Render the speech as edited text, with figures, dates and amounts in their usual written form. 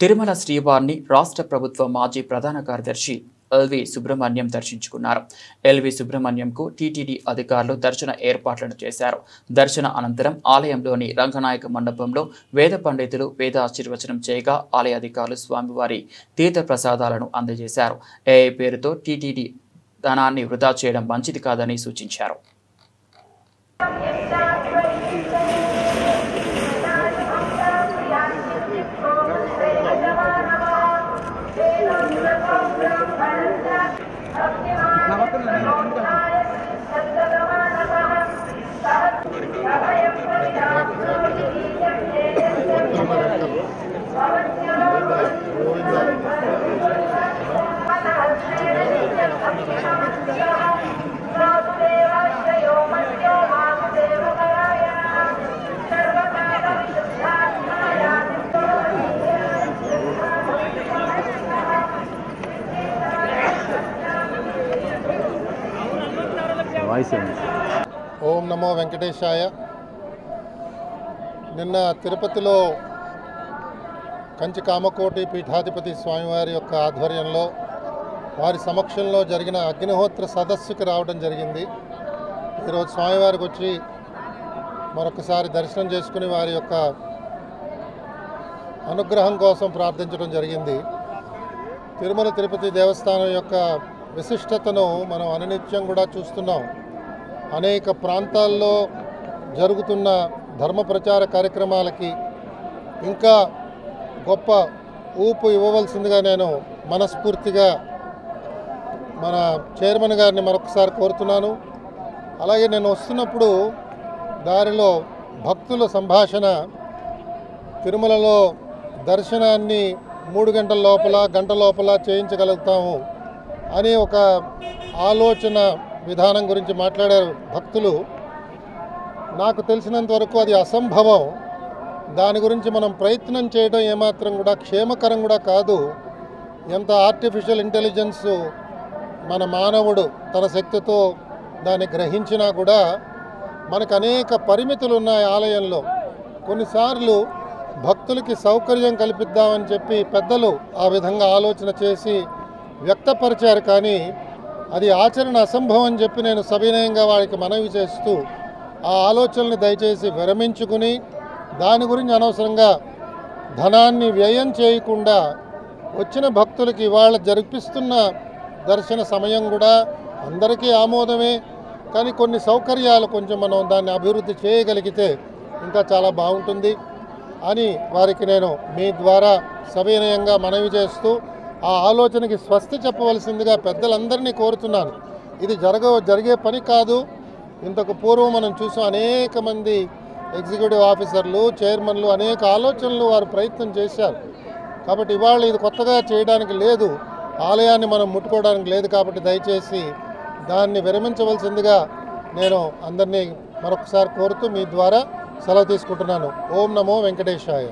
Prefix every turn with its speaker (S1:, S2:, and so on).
S1: తిరుమల శ్రీవారిని రాష్ట్ర ప్రభుత్వ మాజీ ప్రధాన కార్యదర్శి ఎల్వి సుబ్రహ్మణ్యం దర్శించుకున్నారు. ఎల్వి సుబ్రహ్మణ్యంకు టీటీడీ అధికారులు దర్శన ఏర్పాట్లను చేశారు. దర్శన అనంతరం ఆలయంలోని రంగనాయక మండపంలో వేద పండితులు వేదాశీర్వచనం చేయగా ఆలయ అధికారులు స్వామివారి తీర్థ ప్రసాదాలను అందజేశారు. ఏఐ పేరుతో టీటీడీ ధనాన్ని వృధా చేయడం మంచిది కాదని సూచించారు.
S2: ఓం నమో వెంకటేశాయ. నిన్న తిరుపతిలో కంచి కామకోటి పీఠాధిపతి స్వామివారి యొక్క ఆధ్వర్యంలో వారి సమక్షంలో జరిగిన అగ్నిహోత్ర సదస్సుకి రావడం జరిగింది. ఈరోజు స్వామివారికి వచ్చి మరొకసారి దర్శనం చేసుకుని వారి యొక్క అనుగ్రహం కోసం ప్రార్థించడం జరిగింది. తిరుమల తిరుపతి దేవస్థానం యొక్క విశిష్టతను మనం అనునిత్యం కూడా చూస్తున్నాం. అనేక ప్రాంతాల్లో జరుగుతున్న ధర్మ ప్రచార కార్యక్రమాలకి ఇంకా గొప్ప ఊపు ఇవ్వవలసిందిగా నేను మనస్ఫూర్తిగా మన చైర్మన్ గారిని మరొకసారి కోరుతున్నాను. అలాగే నేను వస్తున్నప్పుడు దారిలో భక్తుల సంభాషణ, తిరుమలలో దర్శనాన్ని 3 గంటల లోపల గంట లోపల చేయించగలుగుతాము అనే ఒక ఆలోచన విధానం గురించి మాట్లాడారు భక్తులు. నాకు తెలిసినంత వరకు అది అసంభవం. దాని గురించి మనం ప్రయత్నం చేయడం ఏమాత్రం కూడా క్షేమకరం కూడా కాదు. ఎంత ఆర్టిఫిషియల్ ఇంటెలిజెన్స్ మన మానవుడు తన శక్తితో దాన్ని గ్రహించినా కూడా మనకు అనేక పరిమితులు ఉన్నాయి ఆలయంలో. కొన్నిసార్లు భక్తులకి సౌకర్యం కల్పిద్దామని చెప్పి పెద్దలు ఆ విధంగా ఆలోచన చేసి వ్యక్తపరిచారు. కానీ అది ఆచరణ అసంభవం అని చెప్పి నేను సవినయంగా వారికి మనవి చేస్తూ ఆ ఆలోచనని దయచేసి విరమించుకుని దాని గురించి అనవసరంగా ధనాన్ని వ్యయం చేయకుండా వచ్చిన భక్తులకి ఇవాళ జరిపిస్తున్న దర్శన సమయం కూడా అందరికీ ఆమోదమే. కానీ కొన్ని సౌకర్యాలు కొంచెం మనం దాన్ని అభివృద్ధి చేయగలిగితే ఇంకా చాలా బాగుంటుంది అని వారికి నేను మీ ద్వారా సవినయంగా మనవి చేస్తూ ఆ ఆలోచనకి స్వస్తి చెప్పవలసిందిగా పెద్దలందరినీ కోరుతున్నాను. ఇది జరిగే పని కాదు. ఇంతకు పూర్వం మనం చూసాం, అనేక మంది ఎగ్జిక్యూటివ్ ఆఫీసర్లు, చైర్మన్లు అనేక ఆలోచనలు వారు ప్రయత్నం చేశారు. కాబట్టి ఇవాళ ఇది కొత్తగా చేయడానికి లేదు, ఆలయాన్ని మనం ముట్టుకోవడానికి లేదు. కాబట్టి దయచేసి దాన్ని విరమించవలసిందిగా నేను అందరినీ మరొకసారి కోరుతూ మీ ద్వారా సెలవు తీసుకుంటున్నాను. ఓం నమో వెంకటేశాయ.